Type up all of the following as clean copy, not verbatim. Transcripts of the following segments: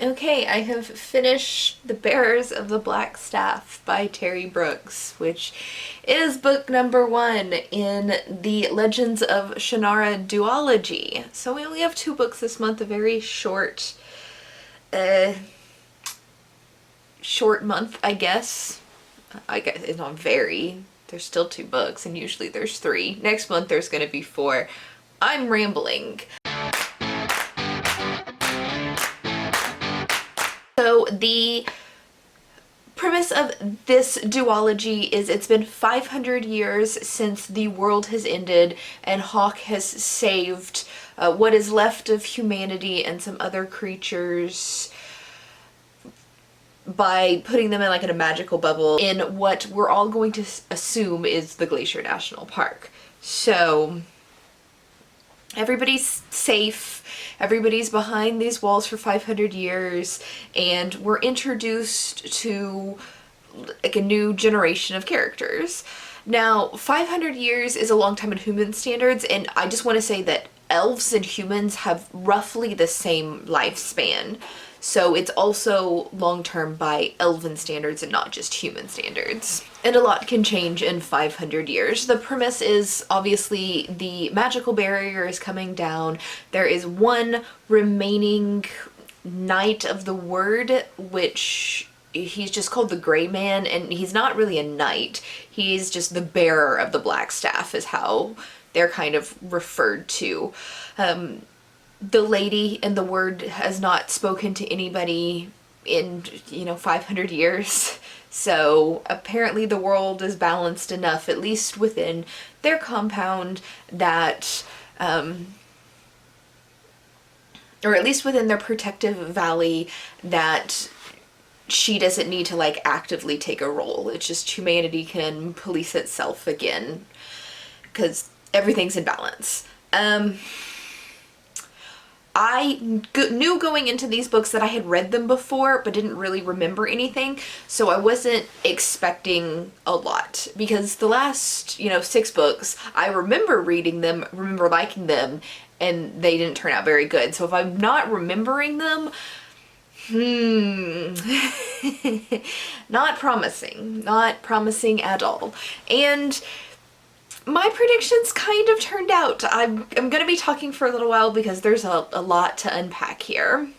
Okay, I have finished The Bearers of the Black Staff by Terry Brooks, which is book number 1 in the Legends of Shannara duology. So we only have 2 books this month, a very uh, short month, I guess. I guess it's not very. There's still 2 books, and usually there's 3. Next month there's gonna be 4. I'm rambling. So the premise of this duology is it's been 500 years since the world has ended and Hawk has saved what is left of humanity and some other creatures by putting them in a magical bubble in what we're all going to assume is the Glacier National Park. So everybody's safe. Everybody's behind these walls for 500 years, and we're introduced to a new generation of characters. Now, 500 years is a long time in human standards, and I just want to say that elves and humans have roughly the same lifespan. So it's also long-term by elven standards and not just human standards. And a lot can change in 500 years. The premise is obviously the magical barrier is coming down. There is one remaining Knight of the Word, which he's just called the Gray Man, and he's not really a knight. He's just the bearer of the Black Staff is how they're kind of referred to. The lady in the Word has not spoken to anybody in, 500 years. So apparently the world is balanced enough, at least within their compound, that, or at least within their protective valley, that she doesn't need to actively take a role. It's just humanity can police itself again, because everything's in balance. I knew going into these books that I had read them before, but didn't really remember anything, so I wasn't expecting a lot. Because the last, 6 books, I remember reading them, remember liking them, and they didn't turn out very good. So if I'm not remembering them, not promising. Not promising at all. And my predictions kind of turned out. I'm going to be talking for a little while because there's a lot to unpack here.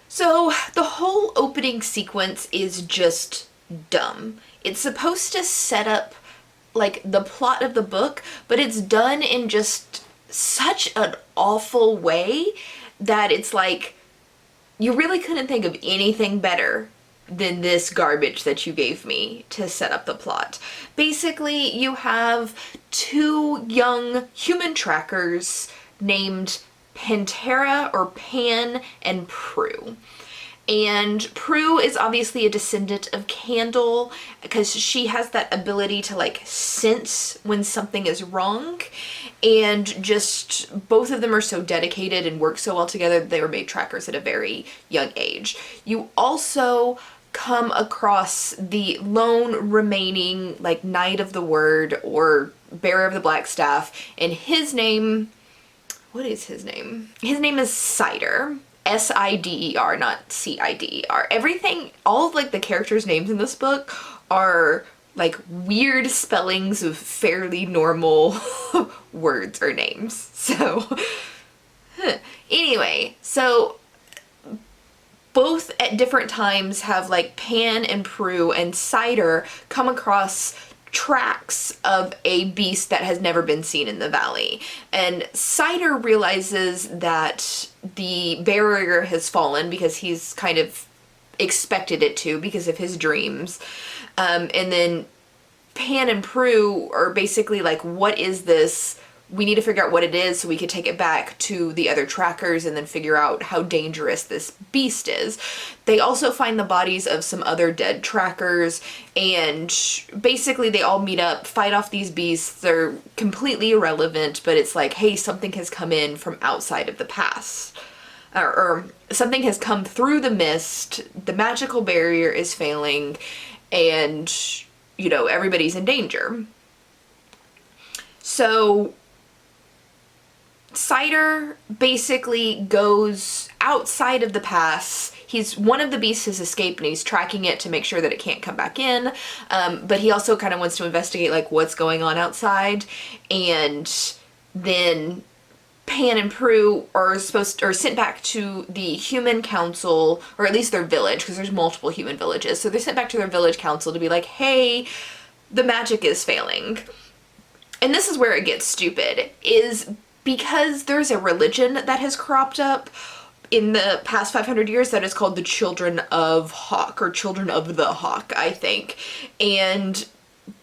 So the whole opening sequence is just dumb. It's supposed to set up the plot of the book, but it's done in just such an awful way that it's you really couldn't think of anything better than this garbage that you gave me to set up the plot. Basically, you have 2 young human trackers named Pantera, or Pan, and Prue. And Prue is obviously a descendant of Candle because she has that ability to sense when something is wrong, and just both of them are so dedicated and work so well together that they were made trackers at a very young age. You also come across the lone remaining Knight of the Word or Bearer of the Black Staff, and his name, what is his name? His name is Cider. S-I-D-E-R, not C-I-D-E-R. Everything, all of the characters' names in this book are weird spellings of fairly normal words or names. So, anyway, so both at different times have Pan and Prue and Cider come across tracks of a beast that has never been seen in the valley. And Cider realizes that the barrier has fallen because he's kind of expected it to because of his dreams. And then Pan and Prue are basically what is this? We need to figure out what it is so we could take it back to the other trackers and then figure out how dangerous this beast is. They also find the bodies of some other dead trackers, and basically they all meet up, fight off these beasts. They're completely irrelevant, but it's hey, something has come in from outside of the past. Or something has come through the mist, the magical barrier is failing, and, everybody's in danger. So Cider basically goes outside of the pass. one of the beasts has escaped and he's tracking it to make sure that it can't come back in. But he also kind of wants to investigate like what's going on outside. And then Pan and Prue are sent back to the human council, or at least their village, because there's multiple human villages. So they're sent back to their village council to be like, hey, the magic is failing. And this is where it gets stupid, is because there's a religion that has cropped up in the past 500 years that is called the Children of Hawk, or Children of the Hawk, I think. And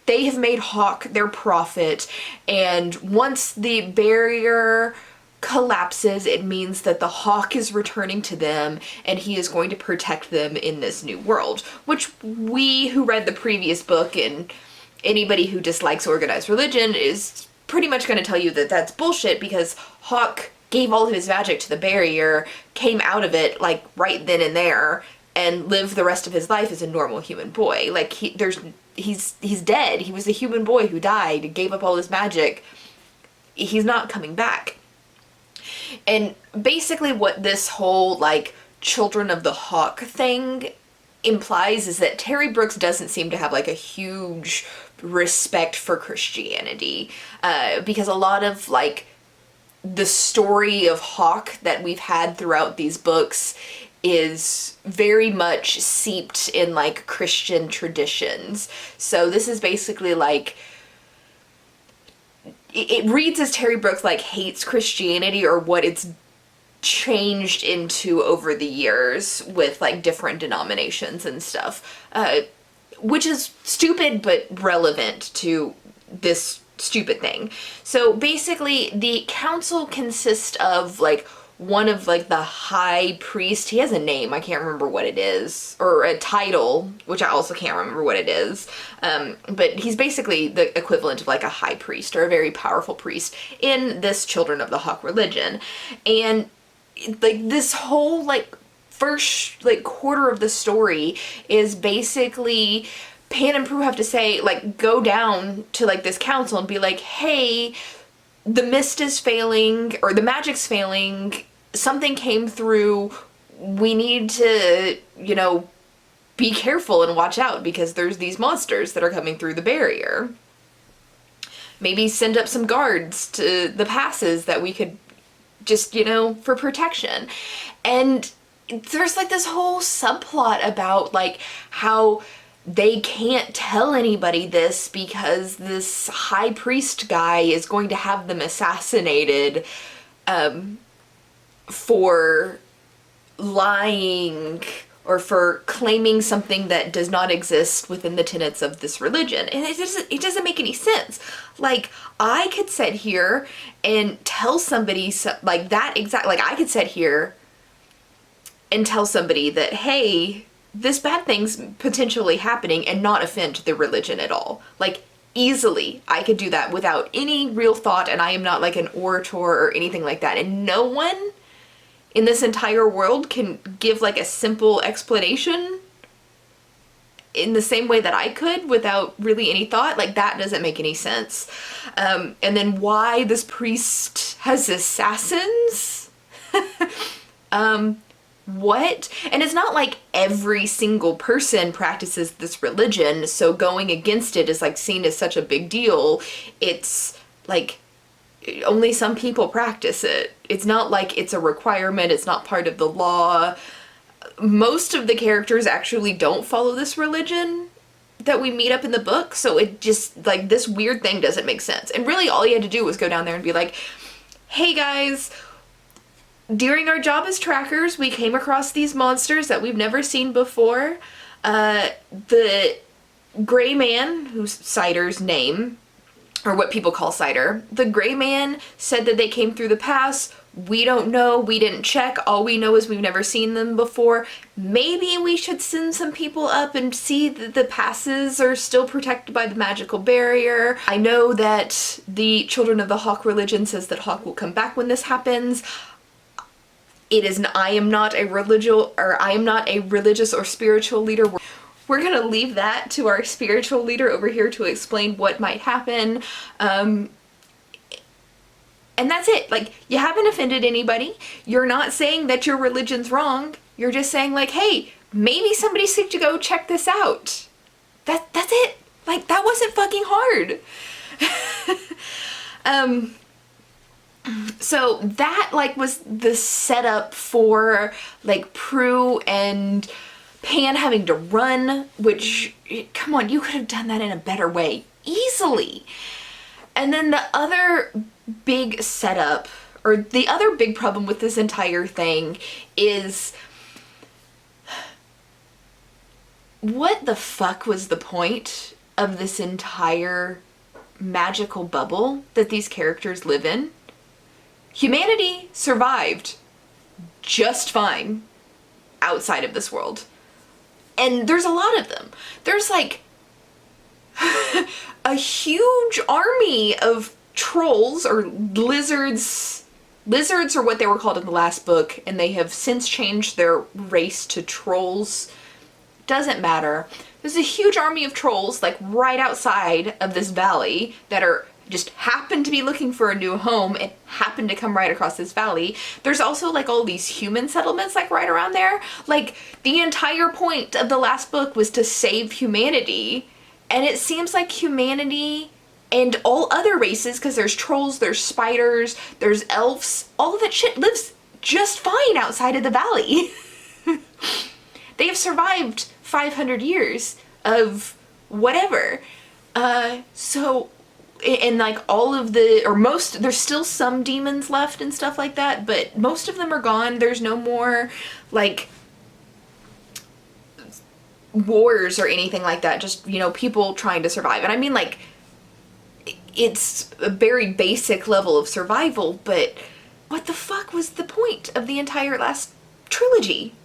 they have made Hawk their prophet, and once the barrier collapses, it means that the Hawk is returning to them and he is going to protect them in this new world, which we who read the previous book, and anybody who dislikes organized religion, is pretty much going to tell you that that's bullshit, because Hawk gave all of his magic to the barrier, came out of it like right then and there, and lived the rest of his life as a normal human boy. Like he's dead. He was a human boy who died, gave up all his magic. He's not coming back. And basically what this whole like Children of the Hawk thing implies is that Terry Brooks doesn't seem to have like a huge respect for Christianity, because a lot of like the story of Hawk that we've had throughout these books is very much seeped in like Christian traditions. So this is basically like, it reads as Terry Brooks like hates Christianity, or what it's changed into over the years with like different denominations and stuff, which is stupid but relevant to this stupid thing. So basically the council consists of like one of like the high priest. He has a name, I can't remember what it is, or a title, which I also can't remember what it is. But he's basically the equivalent of like a high priest, or a very powerful priest in this Children of the Hawk religion. And like this whole like first like quarter of the story is basically Pan and Prue have to say, like, go down to like this council and be like, hey, the mist is failing, or the magic's failing, something came through, we need to, you know, be careful and watch out because there's these monsters that are coming through the barrier. Maybe send up some guards to the passes that we could just, you know, for protection. And there's like this whole subplot about like how they can't tell anybody this because this high priest guy is going to have them assassinated for lying or for claiming something that does not exist within the tenets of this religion. And it doesn't make any sense. Like, I could sit here and tell somebody like that exact, like I could sit here and tell somebody that, hey, this bad thing's potentially happening, and not offend the religion at all. Like, easily I could do that without any real thought, and I am not like an orator or anything like that. And no one in this entire world can give like a simple explanation in the same way that I could without really any thought. Like, that doesn't make any sense. And then why this priest has assassins? What? And it's not like every single person practices this religion, so going against it is like seen as such a big deal. It's like only some people practice it. It's not like it's a requirement, it's not part of the law. Most of the characters actually don't follow this religion that we meet up in the book, so it just, like, this weird thing doesn't make sense. And really all you had to do was go down there and be like, hey guys, during our job as trackers, we came across these monsters that we've never seen before. The gray man, who's Cider's name, or what people call Cider, the gray man said that they came through the pass. We don't know, we didn't check, all we know is we've never seen them before. Maybe we should send some people up and see that the passes are still protected by the magical barrier. I know that the Children of the Hawk religion says that Hawk will come back when this happens. I am not a religious or spiritual leader. We're gonna leave that to our spiritual leader over here to explain what might happen. And that's it. Like, you haven't offended anybody. You're not saying that your religion's wrong. You're just saying like, hey, maybe somebody should go check this out. That's it. Like, that wasn't fucking hard. So that, like, was the setup for, like, Prue and Pan having to run, which, come on, you could have done that in a better way. Easily. And then the other big setup, or the other big problem with this entire thing is, what the fuck was the point of this entire magical bubble that these characters live in? Humanity survived just fine outside of this world. And there's a lot of them. There's like a huge army of trolls or lizards. Lizards are what they were called in the last book, and they have since changed their race to trolls. Doesn't matter. There's a huge army of trolls like right outside of this valley that are just happen to be looking for a new home and happen to come right across this valley. There's also like all these human settlements like right around there. Like, the entire point of the last book was to save humanity, and it seems like humanity and all other races, because there's trolls, there's spiders, there's elves, all of that shit lives just fine outside of the valley. They have survived 500 years of whatever. And like all of the, or most, there's still some demons left and stuff like that, but most of them are gone. There's no more like wars or anything like that. Just, you know, people trying to survive. And I mean, like, it's a very basic level of survival, but what the fuck was the point of the entire last trilogy?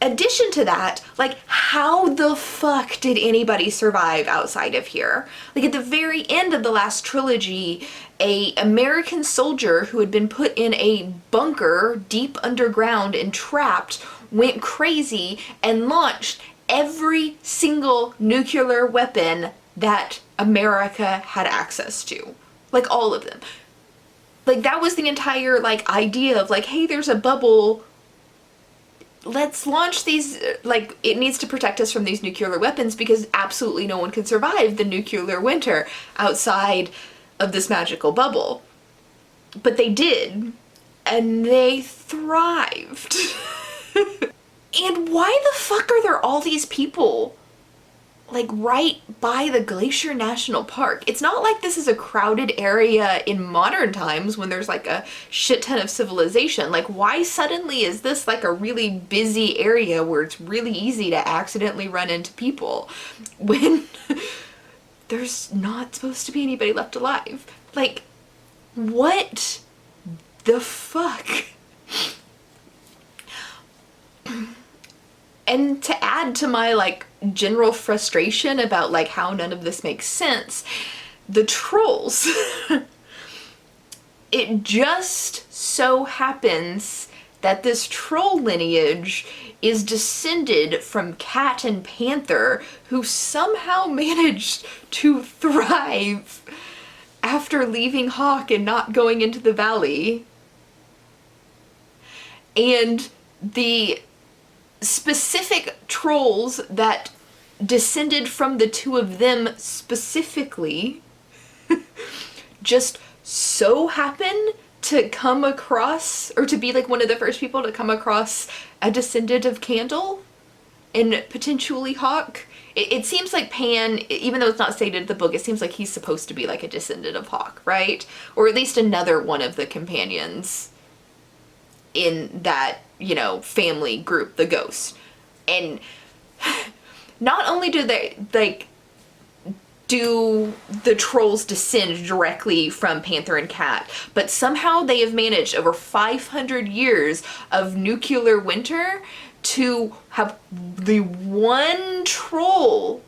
Addition to that, like, how the fuck did anybody survive outside of here? Like, at the very end of the last trilogy, a American soldier who had been put in a bunker deep underground and trapped went crazy and launched every single nuclear weapon that America had access to. Like, all of them. Like, that was the entire, like, idea of, like, hey, there's a bubble, let's launch these, like, it needs to protect us from these nuclear weapons because absolutely no one can survive the nuclear winter outside of this magical bubble. But they did, and they thrived. And why the fuck are there all these people, like, right by the Glacier National Park? It's not like this is a crowded area in modern times when there's like a shit ton of civilization. Like, why suddenly is this like a really busy area where it's really easy to accidentally run into people when there's not supposed to be anybody left alive? Like, what the fuck? And to add to my, like, general frustration about, like, how none of this makes sense, the trolls. It just so happens that this troll lineage is descended from Cat and Panther, who somehow managed to thrive after leaving Hawk and not going into the valley. And the specific trolls that descended from the two of them specifically just so happen to come across, or to be like one of the first people to come across a descendant of Candle and potentially Hawk. It seems like Pan, even though it's not stated in the book, it seems like he's supposed to be like a descendant of Hawk, right? Or at least another one of the companions in that, you know, family group, the Ghost. And not only do they, like, do the trolls descend directly from Panther and Cat, but somehow they have managed over 500 years of nuclear winter to have the one troll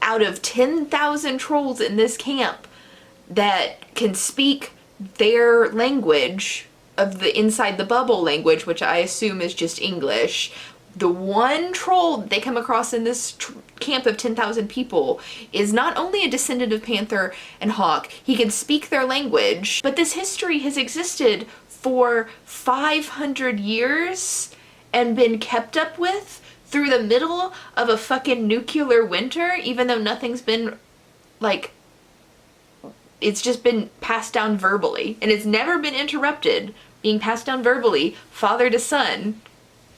out of 10,000 trolls in this camp that can speak their language of the inside the bubble language, which I assume is just English. The one troll they come across in this camp of 10,000 people is not only a descendant of Panther and Hawk, he can speak their language, but this history has existed for 500 years, and been kept up with through the middle of a fucking nuclear winter, even though nothing's been, like, it's just been passed down verbally, and it's never been interrupted, being passed down verbally, father to son,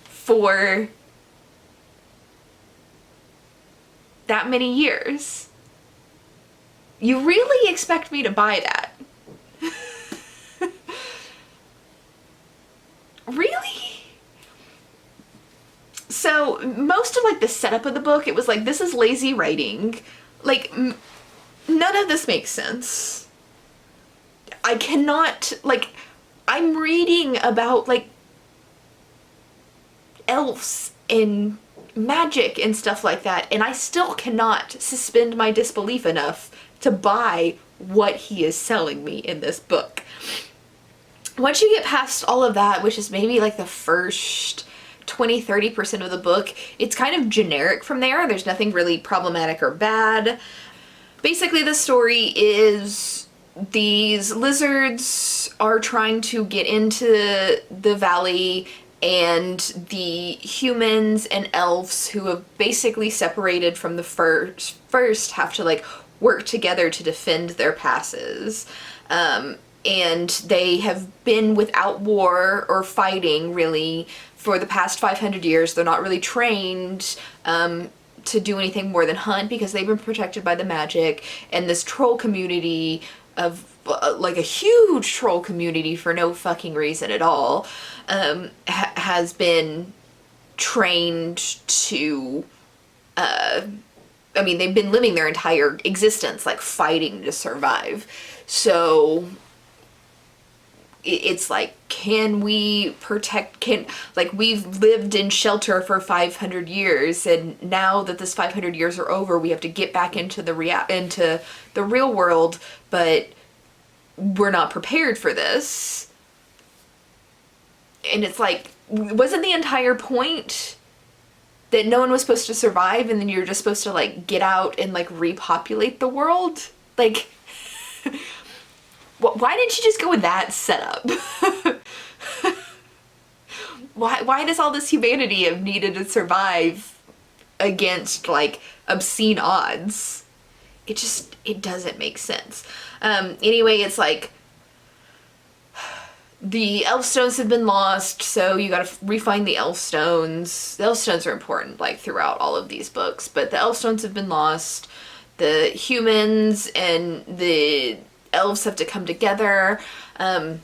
for that many years. You really expect me to buy that? Really? So most of, like, the setup of the book, it was like, this is lazy writing. Like, none of this makes sense. I cannot, like, I'm reading about, like, elves and magic and stuff like that, and I still cannot suspend my disbelief enough to buy what he is selling me in this book. Once you get past all of that, which is maybe like the first 20-30% of the book, it's kind of generic from there. There's nothing really problematic or bad. Basically, the story is these lizards are trying to get into the valley, and the humans and elves who have basically separated from the first have to, like, work together to defend their passes. And they have been without war or fighting, really, for the past 500 years. They're not really trained to do anything more than hunt, because they've been protected by the magic, and this troll community of, like, a huge troll community for no fucking reason at all, has been trained to, I mean, they've been living their entire existence, like, fighting to survive. So it's like, can we protect, like, we've lived in shelter for 500 years, and now that this 500 years are over, we have to get back into the real world, but we're not prepared for this. And it's like, wasn't the entire point that no one was supposed to survive, and then you're just supposed to, like, get out and, like, repopulate the world? Like, why didn't you just go with that setup? Why does all this humanity have needed to survive against, like, obscene odds? It doesn't make sense. Anyway, it's like, the elf stones have been lost, so you gotta refine the elf stones. The elf stones are important, like, throughout all of these books, but the elf stones have been lost. The humans and the elves have to come together. A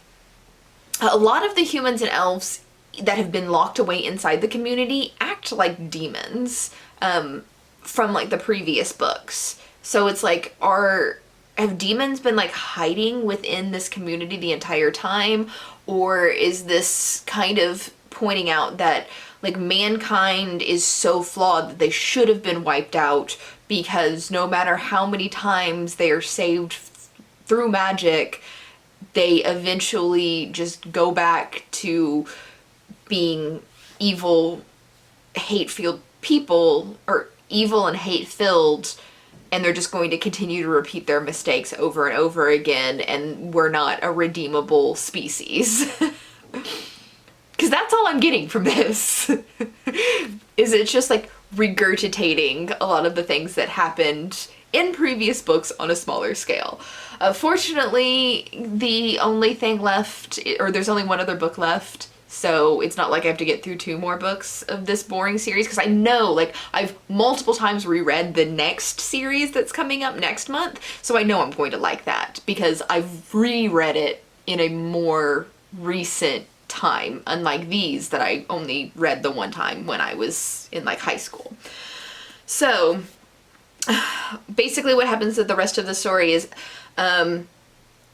lot of the humans and elves that have been locked away inside the community act like demons, from, like, the previous books. So it's like, have demons been, like, hiding within this community the entire time? Or is this kind of pointing out that, like, mankind is so flawed that they should have been wiped out, because no matter how many times they are saved through magic, they eventually just go back to being evil, hate-filled people, or evil and hate-filled, and they're just going to continue to repeat their mistakes over and over again, and we're not a redeemable species. Because that's all I'm getting from this. Is it's just, like, regurgitating a lot of the things that happened in previous books on a smaller scale. Fortunately, the only thing left, or there's only one other book left, so it's not like I have to get through 2 more books of this boring series, because I know, like, I've multiple times reread the next series that's coming up next month, so I know I'm going to like that, because I've reread it in a more recent time, unlike these that I only read the one time when I was in, like, high school. So basically what happens at the rest of the story is,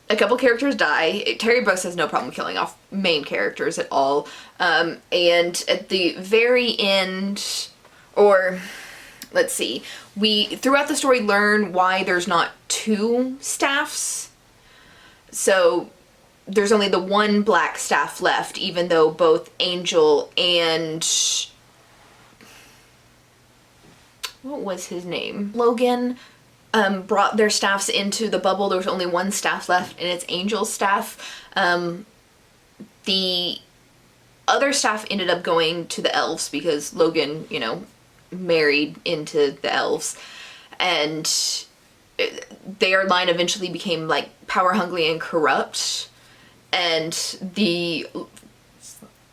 a couple characters die. Terry Brooks has no problem killing off main characters at all. And at the very end, or let's see, we throughout the story learn why there's not 2 staffs. So there's only the one black staff left, even though both Angel and, what was his name? Logan brought their staffs into the bubble. There was only one staff left, and it's Angel's staff. The other staff ended up going to the elves because Logan, you know, married into the elves, and their line eventually became like power hungry and corrupt, and the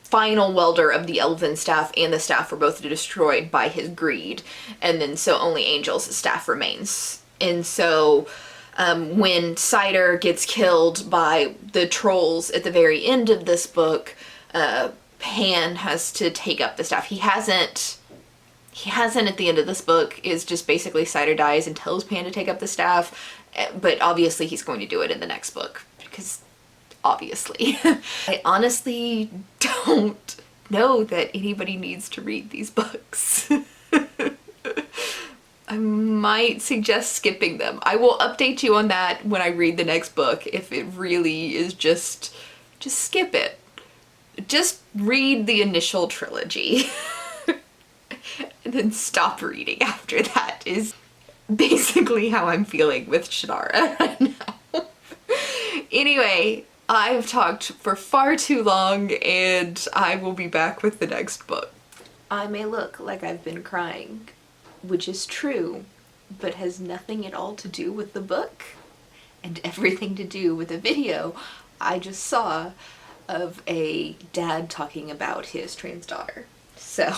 final welder of the elven staff and the staff were both destroyed by his greed, and then so only Angel's staff remains. And so when Cider gets killed by the trolls at the very end of this book, Pan has to take up the staff. He hasn't at the end of this book. Is just basically Cider dies and tells Pan to take up the staff, but obviously he's going to do it in the next book, because obviously. I honestly don't know that anybody needs to read these books. I might suggest skipping them. I will update you on that when I read the next book. If it really is just skip it. Just read the initial trilogy. And then stop reading after that is basically how I'm feeling with Shannara right now. Anyway, I've talked for far too long, and I will be back with the next book. I may look like I've been crying, which is true, but has nothing at all to do with the book, and everything to do with a video I just saw of a dad talking about his trans daughter. So,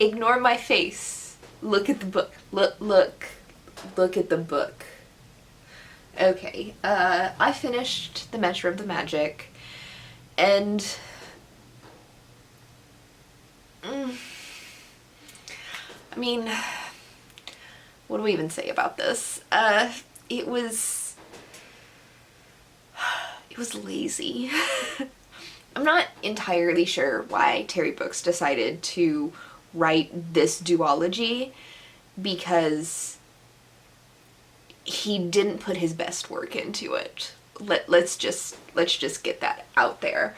ignore my face. Look at the book. Look at the book. Okay, I finished The Measure of the Magic, and I mean, what do we even say about this? It was lazy. I'm not entirely sure why Terry Brooks decided to write this duology, because he didn't put his best work into it. Let's just get that out there.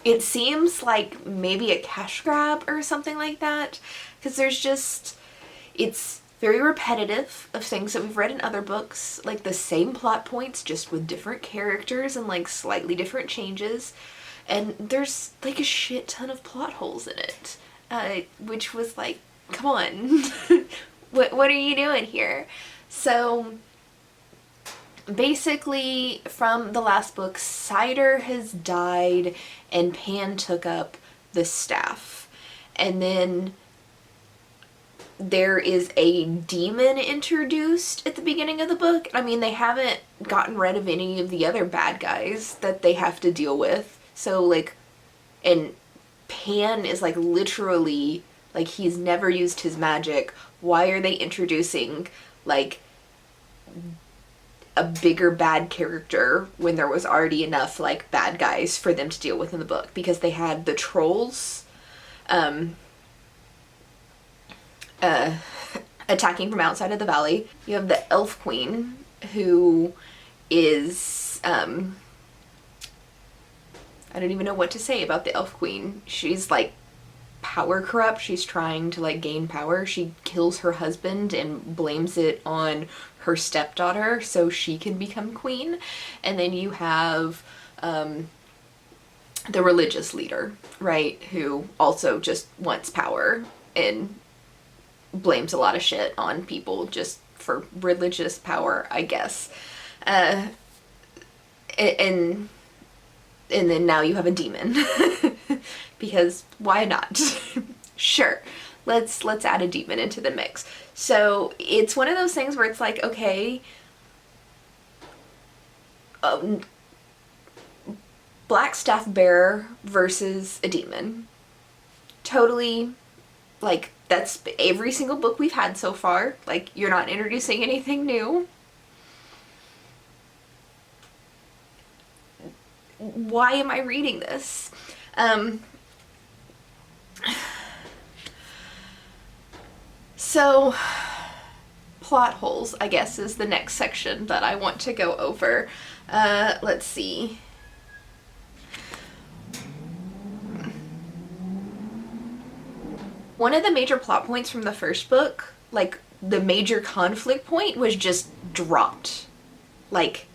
It seems like maybe a cash grab or something like that, because it's very repetitive of things that we've read in other books, like the same plot points just with different characters and like slightly different changes, and there's like a shit ton of plot holes in it, which was like, come on. what are you doing here? So basically, from the last book, Cider has died and Pan took up the staff. And then there is a demon introduced at the beginning of the book. I mean, they haven't gotten rid of any of the other bad guys that they have to deal with. So, like, and Pan is, like, literally, like, he's never used his magic. Why are they introducing, like, a bigger bad character when there was already enough, like, bad guys for them to deal with in the book? Because they had the trolls attacking from outside of the valley. You have the elf queen, who is I don't even know what to say about the elf queen. She's like power corrupt. She's trying to like gain power. She kills her husband and blames it on her stepdaughter so she can become queen. And then you have the religious leader, right, who also just wants power and blames a lot of shit on people just for religious power, I guess. And then now you have a demon. Because why not? Sure, let's add a demon into the mix. So it's one of those things where it's like, okay, black staff bearer versus a demon. Totally, like, that's every single book we've had so far. Like, you're not introducing anything new. Why am I reading this? So, plot holes, I guess, is the next section that I want to go over. Let's see. One of the major plot points from the first book, like, the major conflict point was just dropped. Like,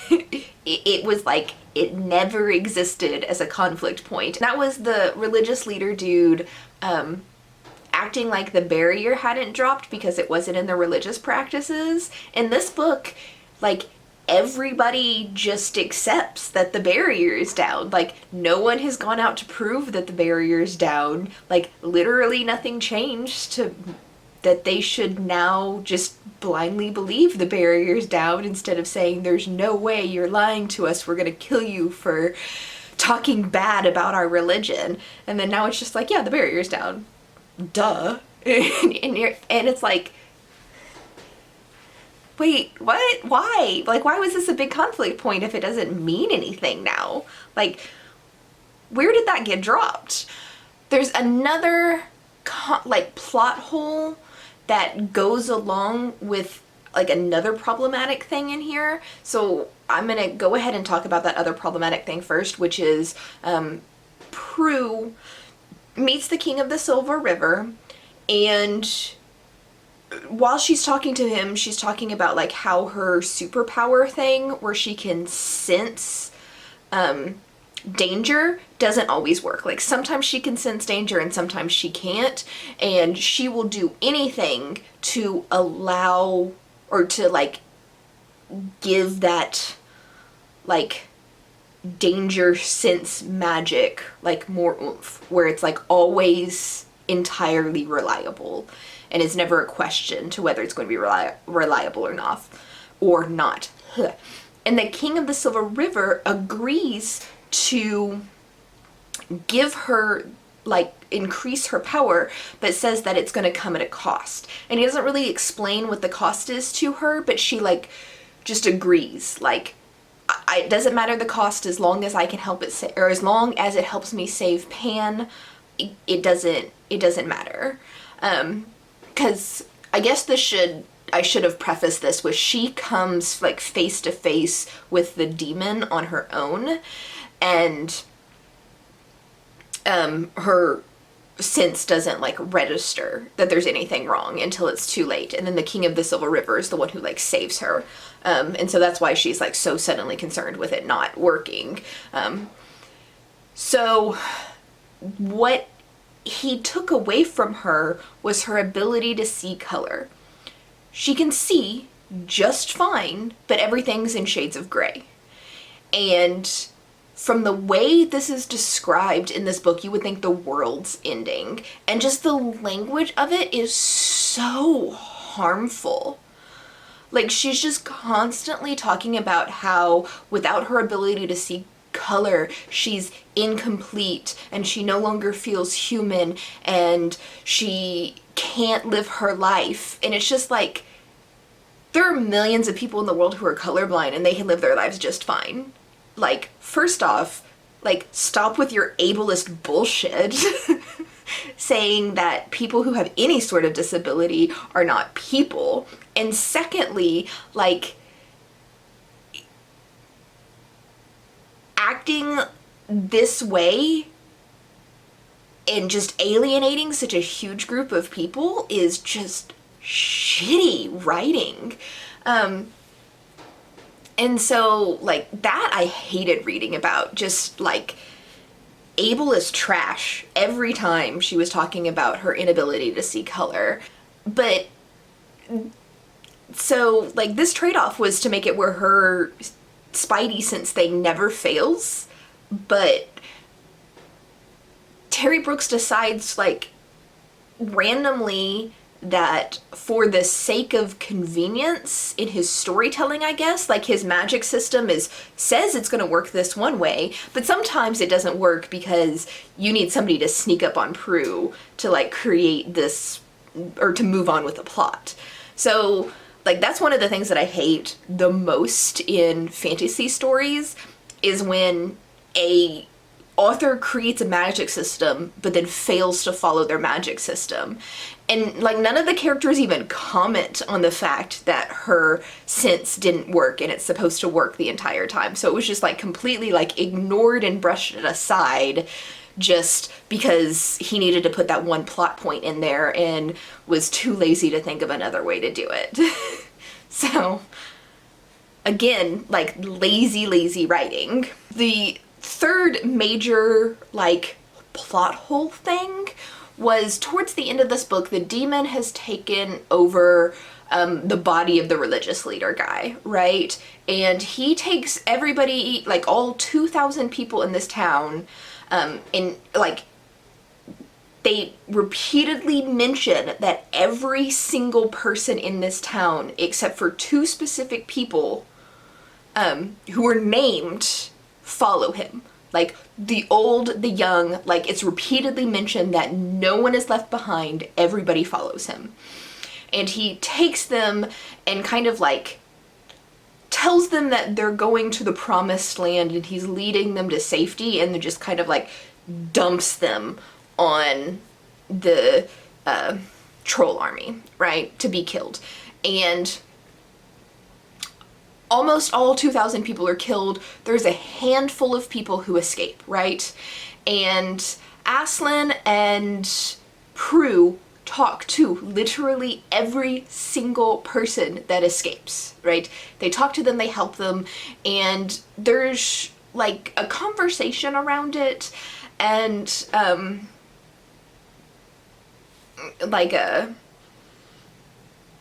it was like it never existed as a conflict point. That was the religious leader dude acting like the barrier hadn't dropped because it wasn't in the religious practices. In this book, like, everybody just accepts that the barrier is down. Like, no one has gone out to prove that the barrier is down. Like, literally nothing changed to that they should now just blindly believe the barrier's down instead of saying, there's no way, you're lying to us, we're gonna kill you for talking bad about our religion. And then now it's just like, yeah, the barrier's down. Duh. And it's like, wait, what? Why? Like, why was this a big conflict point if it doesn't mean anything now? Like, where did that get dropped? There's another plot hole that goes along with like another problematic thing in here. So I'm gonna go ahead and talk about that other problematic thing first, which is Prue meets the King of the Silver River, and while she's talking to him, she's talking about like how her superpower thing where she can sense danger doesn't always work. Like, sometimes she can sense danger and sometimes she can't, and she will do anything to allow or to like give that like danger sense magic like more oomph, where it's like always entirely reliable and is never a question to whether it's going to be reliable or not. And the King of the Silver River agrees to give her, like, increase her power, but says that it's going to come at a cost. And he doesn't really explain what the cost is to her, but she, like, just agrees. Like, it doesn't matter the cost as long as I can help it, or as long as it helps me save Pan, it doesn't matter. Because I guess I should have prefaced this with, she comes, like, face to face with the demon on her own, and her sense doesn't like register that there's anything wrong until it's too late. And then the King of the Silver River is the one who like saves her. And so that's why she's like so suddenly concerned with it not working. So what he took away from her was her ability to see color. She can see just fine, but everything's in shades of gray. And from the way this is described in this book, you would think the world's ending. And just the language of it is so harmful. Like, she's just constantly talking about how without her ability to see color, she's incomplete and she no longer feels human and she can't live her life. And it's just like, there are millions of people in the world who are colorblind and they can live their lives just fine. Like, first off, like, stop with your ableist bullshit saying that people who have any sort of disability are not people. And secondly, like, acting this way and just alienating such a huge group of people is just shitty writing. And so, like, that I hated reading about. Just, like, ableist trash every time she was talking about her inability to see color. But, so, like, this trade-off was to make it where her spidey sense thing never fails. But Terry Brooks decides, like, randomly that for the sake of convenience in his storytelling, I guess, like, his magic system says it's going to work this one way, but sometimes it doesn't work because you need somebody to sneak up on Prue to, like, create this, or to move on with the plot. So, like, that's one of the things that I hate the most in fantasy stories, is when a author creates a magic system but then fails to follow their magic system. And, like, none of the characters even comment on the fact that her sense didn't work and it's supposed to work the entire time. So it was just, like, completely, like, ignored and brushed it aside just because he needed to put that one plot point in there and was too lazy to think of another way to do it. So, again, like lazy writing. The third major like plot hole thing was towards the end of this book, the demon has taken over the body of the religious leader guy, right? And he takes everybody, like all 2,000 people in this town, and like they repeatedly mention that every single person in this town, except for 2 specific people who are named, follow him. Like, the old, the young, like, it's repeatedly mentioned that no one is left behind, everybody follows him. And he takes them and kind of, like, tells them that they're going to the promised land and he's leading them to safety, and then just kind of, like, dumps them on the troll army, right, to be killed. And almost all 2,000 people are killed. There's a handful of people who escape, right? And Aslan and Prue talk to literally every single person that escapes, right? They talk to them, they help them, and there's like a conversation around it, and like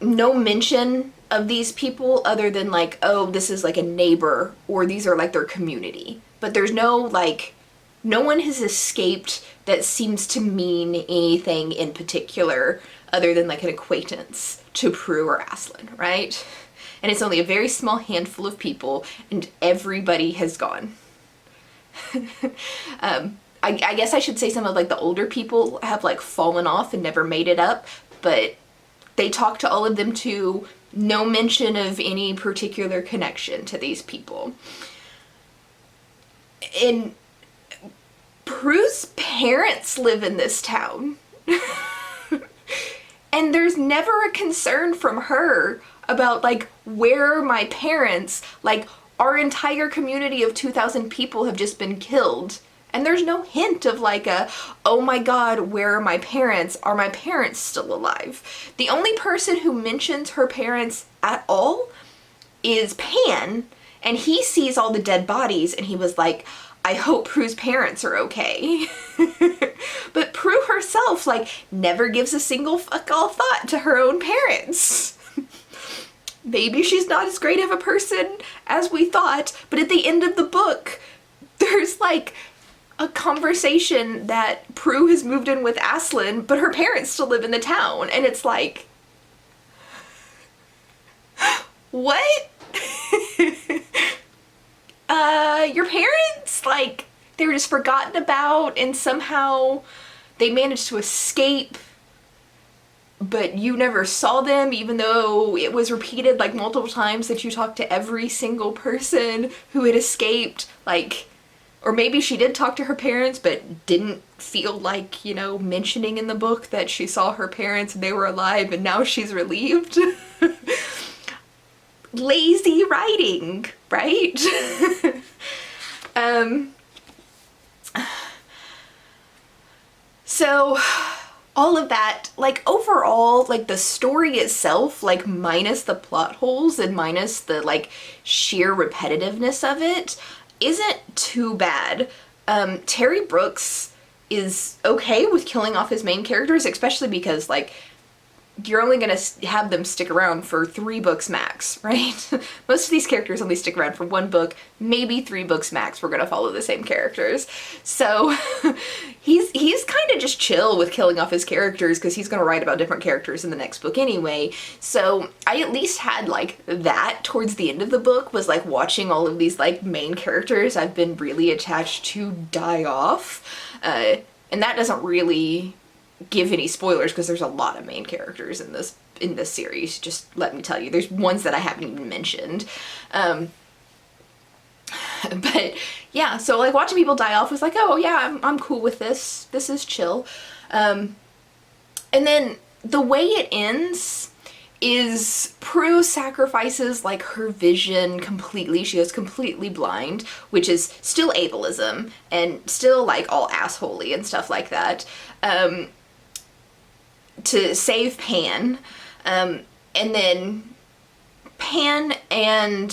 no mention of these people other than like, oh, this is like a neighbor, or these are like their community. But there's no like, no one has escaped that seems to mean anything in particular other than like an acquaintance to Prue or Aslan, right? And it's only a very small handful of people, and everybody has gone. I guess I should say some of like the older people have like fallen off and never made it up, but they talk to all of them too. No mention of any particular connection to these people. And Prue's parents live in this town. And there's never a concern from her about like, where are my parents? Like, our entire community of 2,000 people have just been killed. And there's no hint of like a, oh my god, where are my parents? Are my parents still alive? The only person who mentions her parents at all is Pan, and he sees all the dead bodies and he was like, I hope Prue's parents are okay. But Prue herself like never gives a single fuck all thought to her own parents. Maybe she's not as great of a person as we thought, but at the end of the book, there's like a conversation that Prue has moved in with Aslan, but her parents still live in the town, and it's like, what? Your parents, like, they were just forgotten about, and somehow they managed to escape, but you never saw them, even though it was repeated like multiple times that you talked to every single person who had escaped, like. Or maybe she did talk to her parents, but didn't feel like, you know, mentioning in the book that she saw her parents and they were alive, and now she's relieved. Lazy writing, right? So, all of that, like, overall, like, the story itself, like, minus the plot holes and minus the, like, sheer repetitiveness of it, isn't too bad. Terry Brooks is okay with killing off his main characters, especially because, like, you're only gonna have them stick around for 3 books max, right? Most of these characters only stick around for 1 book, maybe 3 books max. We're gonna follow the same characters. So he's kind of just chill with killing off his characters because he's gonna write about different characters in the next book anyway. So I at least had like that towards the end of the book, was like watching all of these like main characters I've been really attached to die off. And that doesn't really give any spoilers because there's a lot of main characters in this series, just let me tell you. There's ones that I haven't even mentioned. But yeah, so like watching people die off was like, oh yeah, I'm cool with this. This is chill. And then the way it ends is Prue sacrifices like her vision completely. She goes completely blind, which is still ableism and still like all assholey and stuff like that. To save Pan, and then Pan and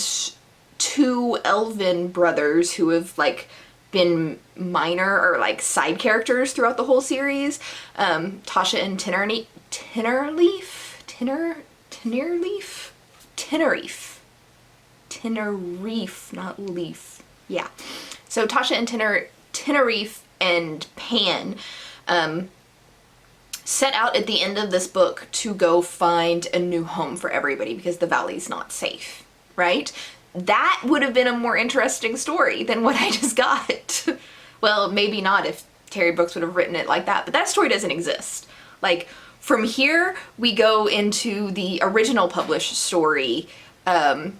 two elven brothers who have like been minor or like side characters throughout the whole series. Tasha and Tenerife, not Leaf. Yeah. So Tasha and Tenerife and Pan set out at the end of this book to go find a new home for everybody because the valley's not safe, right? That would have been a more interesting story than what I just got. Well, maybe not if Terry Brooks would have written it like that, but that story doesn't exist. Like, from here, we go into the original published story of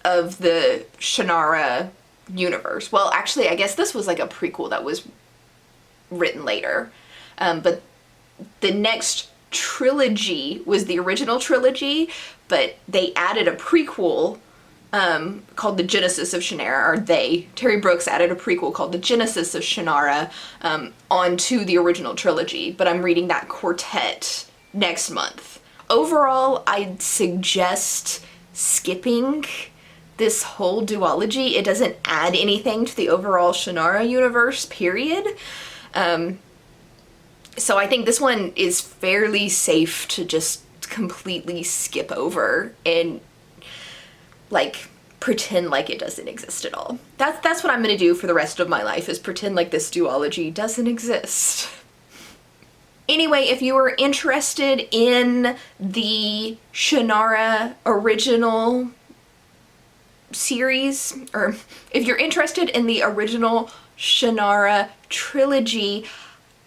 the Shannara universe. Well, actually, I guess this was like a prequel that was written later. But the next trilogy was the original trilogy, but they added a prequel called The Genesis of Shannara, or Terry Brooks added a prequel called The Genesis of Shannara onto the original trilogy, but I'm reading that quartet next month. Overall, I'd suggest skipping this whole duology. It doesn't add anything to the overall Shannara universe, period. So I think this one is fairly safe to just completely skip over and like pretend like it doesn't exist at all. That's what I'm gonna do for the rest of my life, is pretend like this duology doesn't exist. Anyway, if you are interested in the Shannara original series, or if you're interested in the original Shannara trilogy,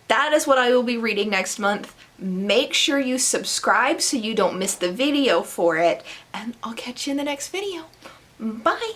that is what I will be reading next month. Make sure you subscribe so you don't miss the video for it, and I'll catch you in the next video. Bye!